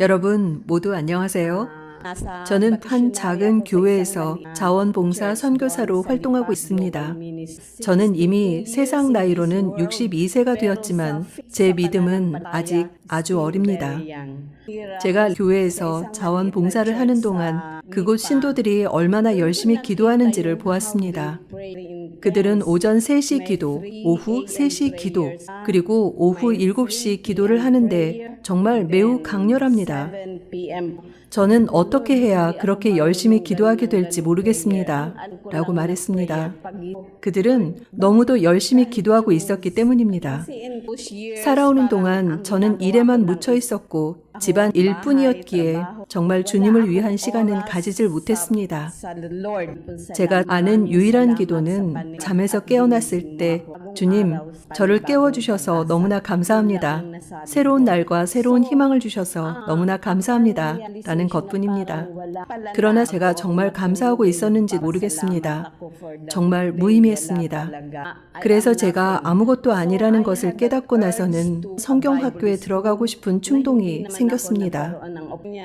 여러분 모두 안녕하세요. 저는 한 작은 교회에서 자원봉사 선교사로 활동하고 있습니다. 저는 이미 세상 나이로는 62세가 되었지만 제 믿음은 아직 아주 어립니다. 제가 교회에서 자원봉사를 하는 동안 그곳 신도들이 얼마나 열심히 기도하는지를 보았습니다. 그들은 오전 3시 기도, 오후 3시 기도, 그리고 오후 7시 기도를 하는데 정말 매우 강렬합니다. 저는 어떻게 해야 그렇게 열심히 기도하게 될지 모르겠습니다. 라고 말했습니다. 그들은 너무도 열심히 기도하고 있었기 때문입니다. 살아오는 동안 저는 일에만 묻혀 있었고 집안 일뿐이었기에 정말 주님을 위한 시간은 가지질 못했습니다. 제가 아는 유일한 기도는 잠에서 깨어났을 때 주님, 저를 깨워주셔서 너무나 감사합니다. 새로운 날과 새로운 희망을 주셔서 너무나 감사합니다. 라는 것뿐입니다. 그러나 제가 정말 감사하고 있었는지 모르겠습니다. 정말 무의미했습니다. 그래서 제가 아무것도 아니라는 것을 깨닫고 나서는 성경학교에 들어가고 싶은 충동이 생겼습니다.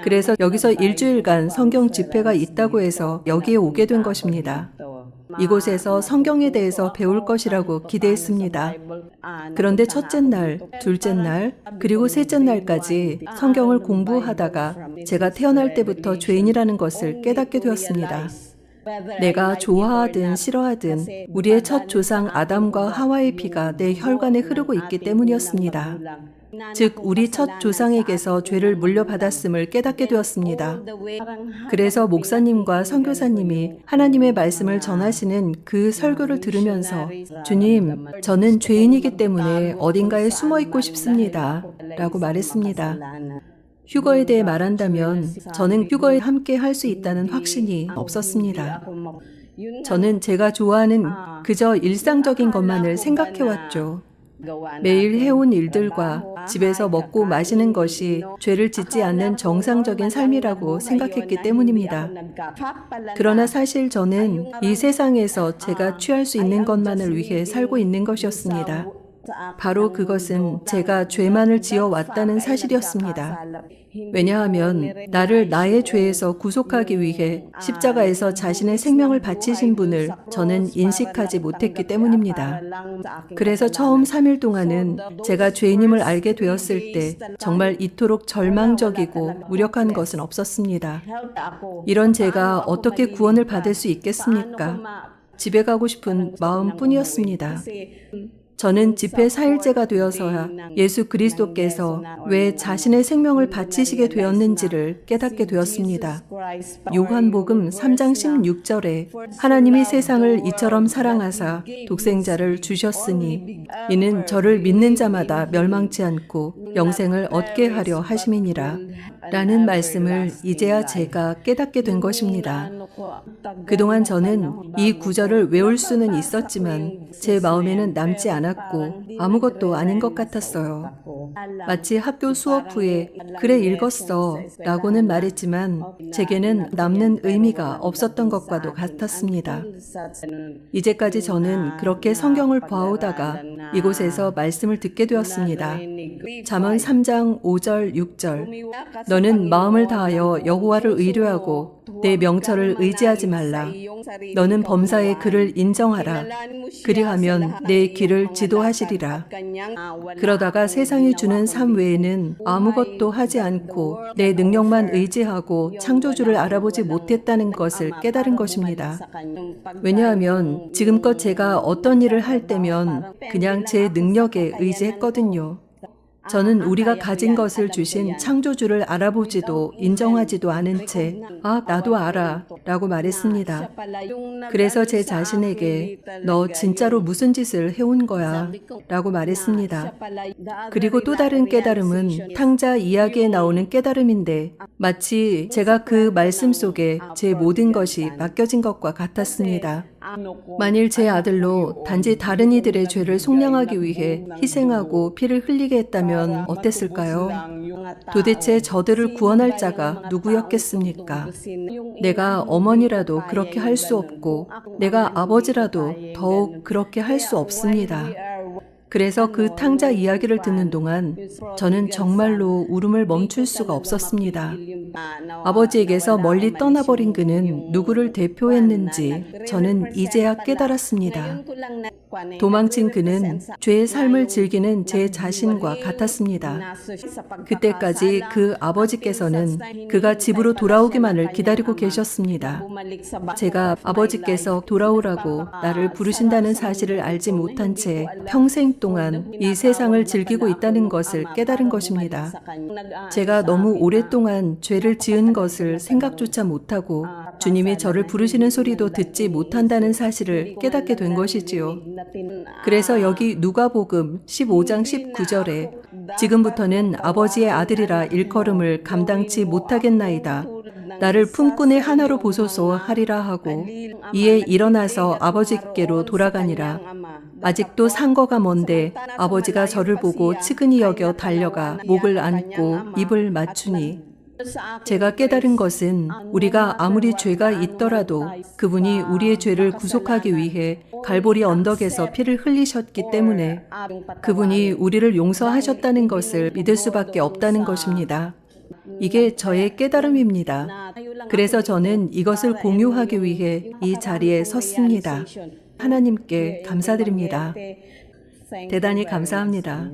그래서 여기서 일주일간 성경 집회가 있다고 해서 여기에 오게 된 것입니다. 이곳에서 성경에 대해서 배울 것이라고 기대했습니다. 그런데 첫째 날, 둘째 날, 그리고 셋째 날까지 성경을 공부하다가 제가 태어날 때부터 죄인이라는 것을 깨닫게 되었습니다. 내가 좋아하든 싫어하든 우리의 첫 조상 아담과 하와의 피가 내 혈관에 흐르고 있기 때문이었습니다. 즉 우리 첫 조상에게서 죄를 물려받았음을 깨닫게 되었습니다. 그래서 목사님과 선교사님이 하나님의 말씀을 전하시는 그 설교를 들으면서 주님, 저는 죄인이기 때문에 어딘가에 숨어 있고 싶습니다. 라고 말했습니다. 휴거에 대해 말한다면 저는 휴거에 함께 할 수 있다는 확신이 없었습니다. 저는 제가 좋아하는 그저 일상적인 것만을 생각해왔죠. 매일 해온 일들과 집에서 먹고 마시는 것이 죄를 짓지 않는 정상적인 삶이라고 생각했기 때문입니다. 그러나 사실 저는 이 세상에서 제가 취할 수 있는 것만을 위해 살고 있는 것이었습니다. 바로 그것은 제가 죄만을 지어왔다는 사실이었습니다. 왜냐하면 나를 나의 죄에서 구속하기 위해 십자가에서 자신의 생명을 바치신 분을 저는 인식하지 못했기 때문입니다. 그래서 처음 3일 동안은 제가 죄인임을 알게 되었을 때 정말 이토록 절망적이고 무력한 것은 없었습니다. 이런 제가 어떻게 구원을 받을 수 있겠습니까? 집에 가고 싶은 마음뿐이었습니다. 저는 집회 4일째가 되어서야 예수 그리스도께서 왜 자신의 생명을 바치시게 되었는지를 깨닫게 되었습니다. 요한복음 3장 16절에 하나님이 세상을 이처럼 사랑하사 독생자를 주셨으니 이는 저를 믿는 자마다 멸망치 않고 영생을 얻게 하려 하심이니라 라는 말씀을 이제야 제가 깨닫게 된 것입니다. 그동안 저는 이 구절을 외울 수는 있었지만 제 마음에는 남지 않았고 아무것도 아닌 것 같았어요. 마치 학교 수업 후에 그래 읽었어 라고는 말했지만 제게는 남는 의미가 없었던 것과도 같았습니다. 이제까지 저는 그렇게 성경을 봐오다가 이곳에서 말씀을 듣게 되었습니다. 잠언 3장 5절 6절 너는 마음을 다하여 여호와를 의뢰하고 내 명철을 의지하지 말라. 너는 범사의 그를 인정하라. 그리하면 내 길을 지도하시리라. 그러다가 세상이 주는 삶 외에는 아무것도 하지 않고 내 능력만 의지하고 창조주를 알아보지 못했다는 것을 깨달은 것입니다. 왜냐하면 지금껏 제가 어떤 일을 할 때면 그냥 제 능력에 의지했거든요. 저는 우리가 가진 것을 주신 창조주를 알아보지도 인정하지도 않은 채 나도 알아 라고 말했습니다. 그래서 제 자신에게 너 진짜로 무슨 짓을 해온 거야 라고 말했습니다. 그리고 또 다른 깨달음은 탕자 이야기에 나오는 깨달음인데 마치 제가 그 말씀 속에 제 모든 것이 맡겨진 것과 같았습니다. 만일 제 아들로 단지 다른 이들의 죄를 속량하기 위해 희생하고 피를 흘리게 했다면 어땠을까요? 도대체 저들을 구원할 자가 누구였겠습니까? 내가 어머니라도 그렇게 할 수 없고 내가 아버지라도 더욱 그렇게 할 수 없습니다. 그래서 그 탕자 이야기를 듣는 동안 저는 정말로 울음을 멈출 수가 없었습니다. 아버지에게서 멀리 떠나버린 그는 누구를 대표했는지 저는 이제야 깨달았습니다. 도망친 그는 죄의 삶을 즐기는 제 자신과 같았습니다. 그때까지 그 아버지께서는 그가 집으로 돌아오기만을 기다리고 계셨습니다. 제가 아버지께서 돌아오라고 나를 부르신다는 사실을 알지 못한 채 평생 동안 이 세상을 즐기고 있다는 것을 깨달은 것입니다. 제가 너무 오랫동안 죄를 지은 것을 생각조차 못하고 주님이 저를 부르시는 소리도 듣지 못한다는 사실을 깨닫게 된 것이지요. 그래서 여기 누가복음 15장 19절에 지금부터는 아버지의 아들이라 일컬음을 감당치 못하겠나이다. 나를 품꾼의 하나로 보소서 하리라 하고 이에 일어나서 아버지께로 돌아가니라. 아직도 상거가 먼데 아버지가 저를 보고 측은히 여겨 달려가 목을 안고 입을 맞추니 제가 깨달은 것은 우리가 아무리 죄가 있더라도 그분이 우리의 죄를 구속하기 위해 갈보리 언덕에서 피를 흘리셨기 때문에 그분이 우리를 용서하셨다는 것을 믿을 수밖에 없다는 것입니다. 이게 저의 깨달음입니다. 그래서 저는 이것을 공유하기 위해 이 자리에 섰습니다. 하나님께 감사드립니다. 대단히 감사합니다.